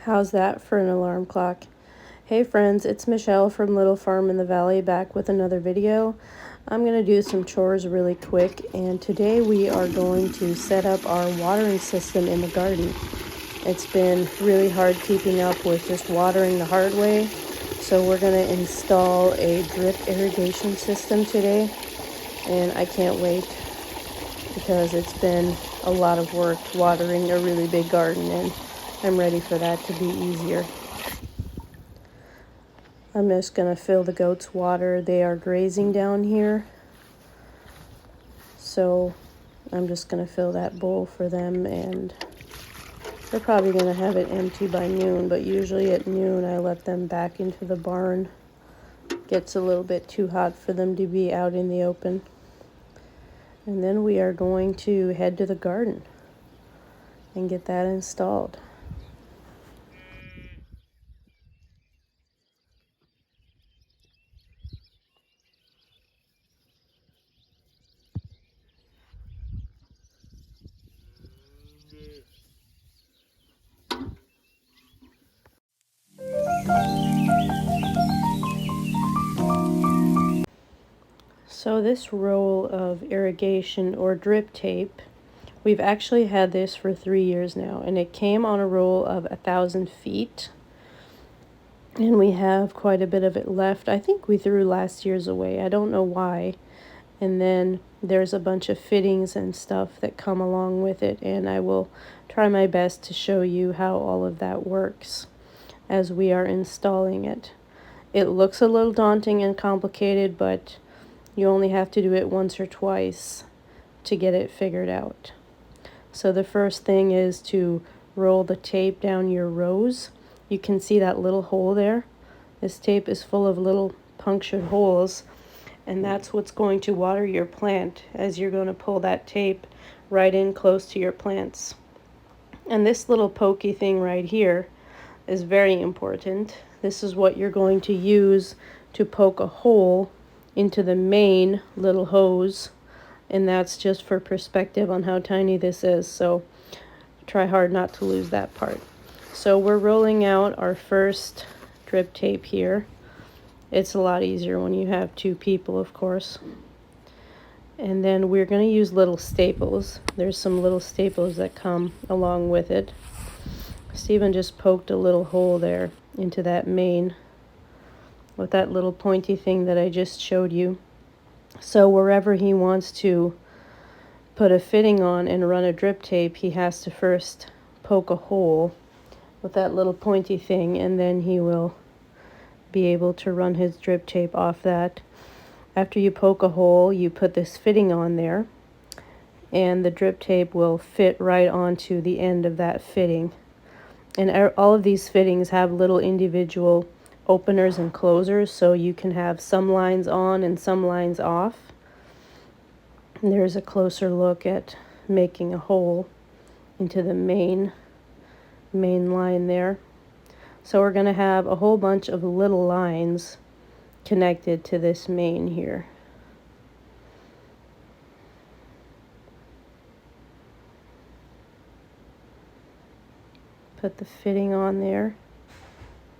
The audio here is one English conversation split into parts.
How's that for an alarm clock? Hey friends, it's Michelle from Little Farm in the Valley, back with another video. I'm going to do some chores really quick, and today we are going to set up our watering system in the garden. It's been really hard keeping up with just watering the hard way, so we're going to install a drip irrigation system today, and I can't wait because it's been a lot of work watering a really big garden, and I'm ready for that to be easier. I'm just going to fill the goats water. They are grazing down here, so I'm just going to fill that bowl for them, and they're probably going to have it empty by noon, but usually at noon I let them back into the barn. It gets a little bit too hot for them to be out in the open. And then we are going to head to the garden and get that installed. So this roll of irrigation or drip tape, we've actually had this for 3 years now, and it came on a roll of 1,000 feet. And we have quite a bit of it left. I think we threw last year's away. I don't know why. And then there's a bunch of fittings and stuff that come along with it, and I will try my best to show you how all of that works as we are installing it. It looks a little daunting and complicated, but you only have to do it once or twice to get it figured out. So the first thing is to roll the tape down your rows. You can see that little hole there. This tape is full of little punctured holes, and that's what's going to water your plant as you're going to pull that tape right in close to your plants. And this little pokey thing right here is very important. This is what you're going to use to poke a hole into the main little hose, and that's just for perspective on how tiny this is, so try hard not to lose that part. So we're rolling out our first drip tape here. It's a lot easier when you have two people, of course. And then we're going to use little staples. There's some little staples that come along with it. Stephen just poked a little hole there into that main with that little pointy thing that I just showed you. So wherever he wants to put a fitting on and run a drip tape, he has to first poke a hole with that little pointy thing, and then he will be able to run his drip tape off that. After you poke a hole, you put this fitting on there, and the drip tape will fit right onto the end of that fitting. And all of these fittings have little individual openers and closers, so you can have some lines on and some lines off. And there's a closer look at making a hole into the main line there. So we're going to have a whole bunch of little lines connected to this main here. Put the fitting on there,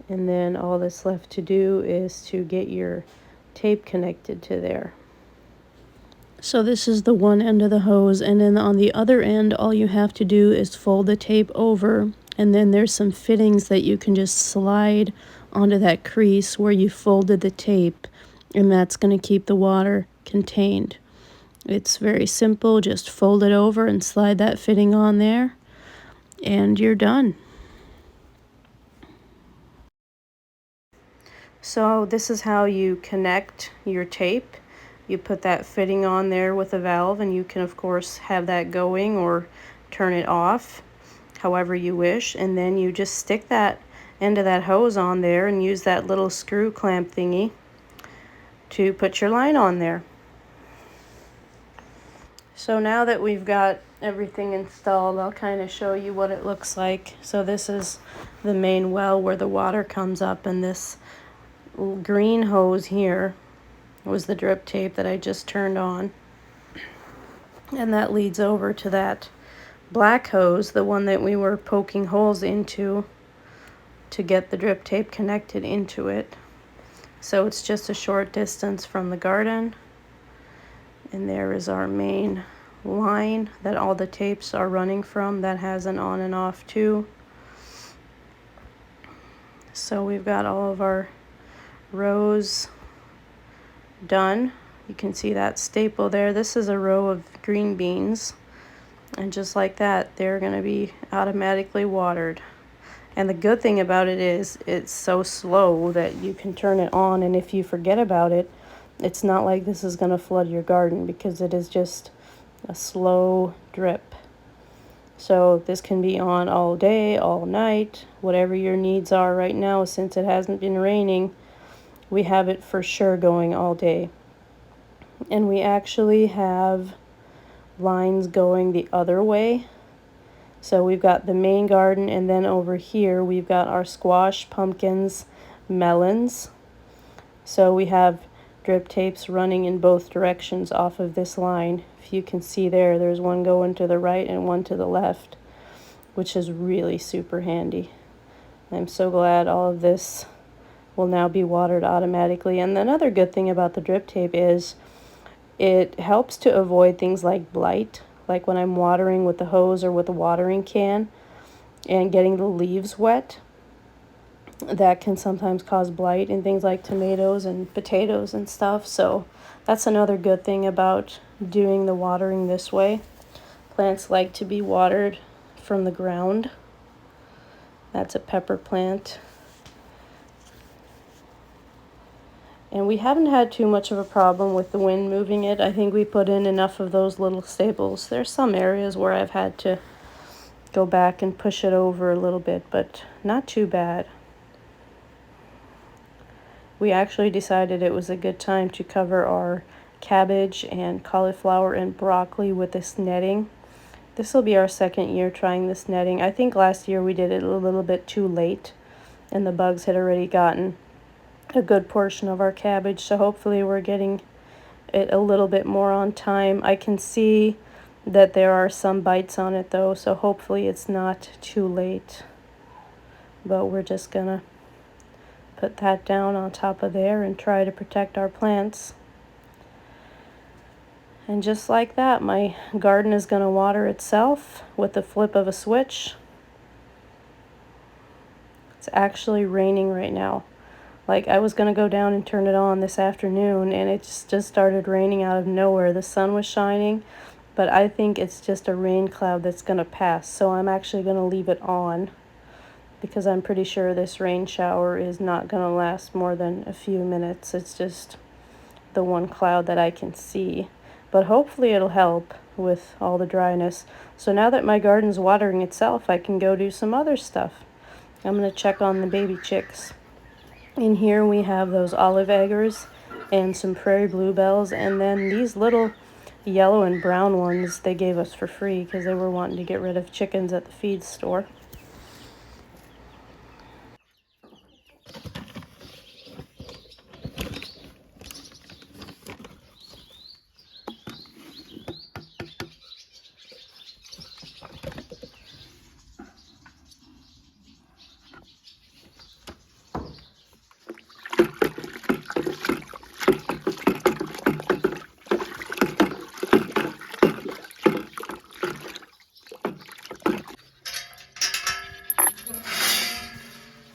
and then all that's left to do is to get your tape connected to there. So this is the one end of the hose, and then on the other end all you have to do is fold the tape over, and then there's some fittings that you can just slide onto that crease where you folded the tape, and that's going to keep the water contained. It's very simple. Just fold it over and slide that fitting on there, and you're done. So this is how you connect your tape. You put that fitting on there with a valve, and you can of course have that going or turn it off however you wish, and then you just stick that end of that hose on there and use that little screw clamp thingy to put your line on there. So now that we've got everything installed, I'll kind of show you what it looks like. So this is the main well where the water comes up, and this green hose here was the drip tape that I just turned on, and that leads over to that black hose, the one that we were poking holes into to get the drip tape connected into it. So it's just a short distance from the garden. And there is our main line that all the tapes are running from that has an on and off too. So we've got all of our rows done. You can see that staple there. This is a row of green beans. And just like that, they're going to be automatically watered. And the good thing about it is it's so slow that you can turn it on, and if you forget about it, it's not like this is going to flood your garden, because it is just a slow drip. So this can be on all day, all night, whatever your needs are right now. Since it hasn't been raining, we have it for sure going all day. And we actually have lines going the other way. So we've got the main garden, and then over here we've got our squash, pumpkins, melons. So we have drip tapes running in both directions off of this line. If you can see there, there's one going to the right and one to the left, which is really super handy. I'm so glad all of this will now be watered automatically. And another good thing about the drip tape is it helps to avoid things like blight, like when I'm watering with the hose or with a watering can and getting the leaves wet. That can sometimes cause blight in things like tomatoes and potatoes and stuff. So that's another good thing about doing the watering this way. Plants like to be watered from the ground. That's a pepper plant. And we haven't had too much of a problem with the wind moving it. I think we put in enough of those little staples. There's some areas where I've had to go back and push it over a little bit, but not too bad. We actually decided it was a good time to cover our cabbage and cauliflower and broccoli with this netting. This will be our second year trying this netting. I think last year we did it a little bit too late, and the bugs had already gotten a good portion of our cabbage, so hopefully we're getting it a little bit more on time. I can see that there are some bites on it though, so hopefully it's not too late. But we're just gonna put that down on top of there and try to protect our plants. And just like that, my garden is gonna water itself with the flip of a switch. It's actually raining right now. Like, I was going to go down and turn it on this afternoon, and it just started raining out of nowhere. The sun was shining, but I think it's just a rain cloud that's going to pass. So I'm actually going to leave it on, because I'm pretty sure this rain shower is not going to last more than a few minutes. It's just the one cloud that I can see. But hopefully it'll help with all the dryness. So now that my garden's watering itself, I can go do some other stuff. I'm going to check on the baby chicks. In here we have those olive eggers and some prairie bluebells, and then these little yellow and brown ones they gave us for free because they were wanting to get rid of chickens at the feed store.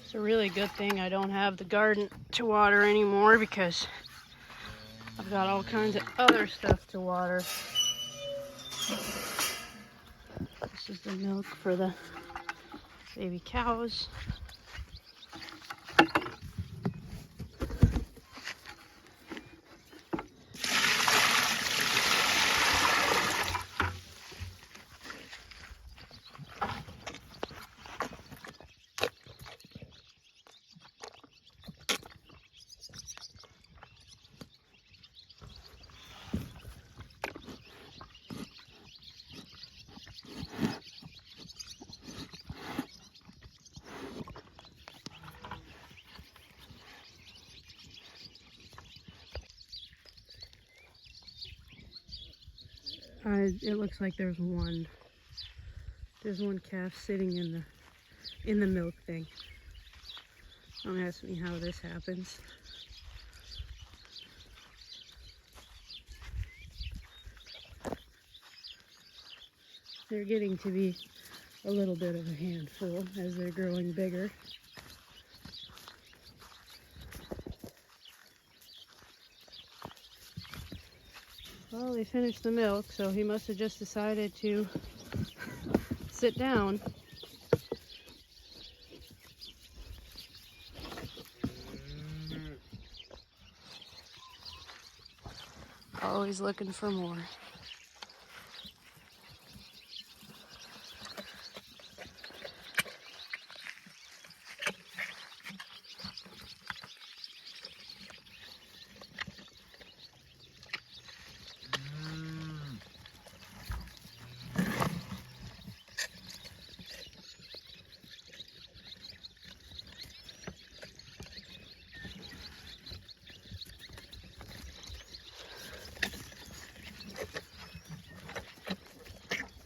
It's a really good thing I don't have the garden to water anymore, because I've got all kinds of other stuff to water. This is the milk for the baby cows. It looks like there's one calf sitting in the milk thing. Don't ask me how this happens. They're getting to be a little bit of a handful as they're growing bigger. Well, they finished the milk, so he must have just decided to sit down. Always looking for more.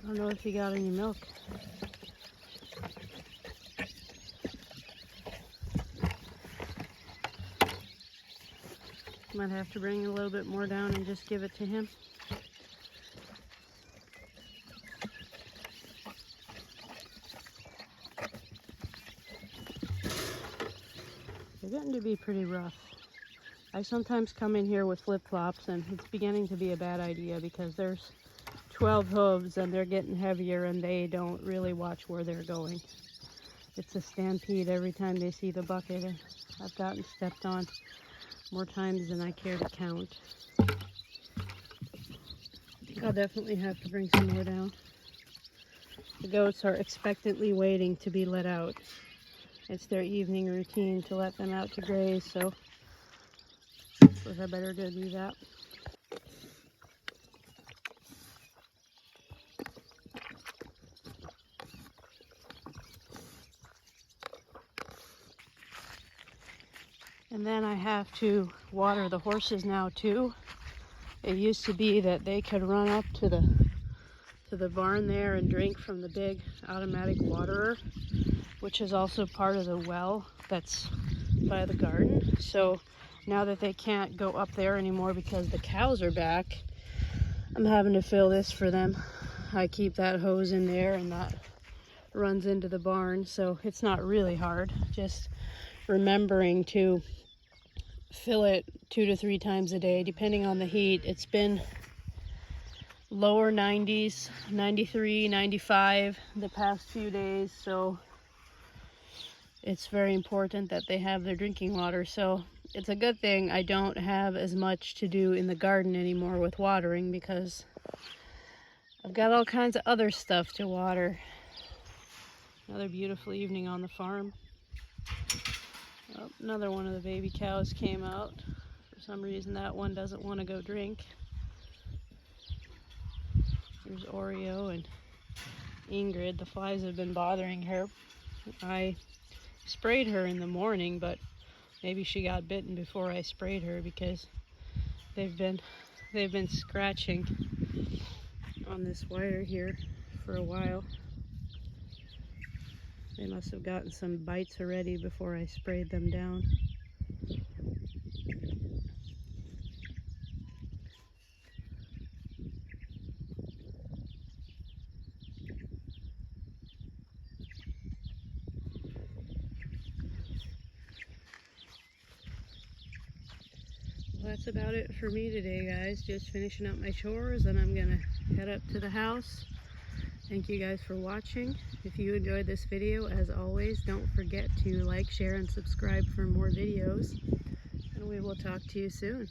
I don't know if you got any milk. Might have to bring a little bit more down and just give it to him. They're getting to be pretty rough. I sometimes come in here with flip-flops, and it's beginning to be a bad idea because there's 12 hooves and they're getting heavier and they don't really watch where they're going. It's a stampede every time they see the bucket, and I've gotten stepped on more times than I care to count. I'll definitely have to bring some more down. The goats are expectantly waiting to be let out. It's their evening routine to let them out to graze, so I suppose I better go do that. And then I have to water the horses now too. It used to be that they could run up to the barn there and drink from the big automatic waterer, which is also part of the well that's by the garden. So now that they can't go up there anymore because the cows are back, I'm having to fill this for them. I keep that hose in there and that runs into the barn, so it's not really hard. Just remembering to fill it 2 to 3 times a day depending on the heat. It's been lower 90s, 93, 95 the past few days, so it's very important that they have their drinking water. So it's a good thing I don't have as much to do in the garden anymore with watering, because I've got all kinds of other stuff to water. Another beautiful evening on the farm. Oh, another one of the baby cows came out. For some reason that one doesn't want to go drink. Here's Oreo and Ingrid. The flies have been bothering her. I sprayed her in the morning, but maybe she got bitten before I sprayed her, because they've been scratching on this wire here for a while. They must have gotten some bites already before I sprayed them down. Well, that's about it for me today, guys. Just finishing up my chores, and I'm gonna head up to the house. Thank you guys for watching. If you enjoyed this video, as always, don't forget to like, share, and subscribe for more videos. And we will talk to you soon.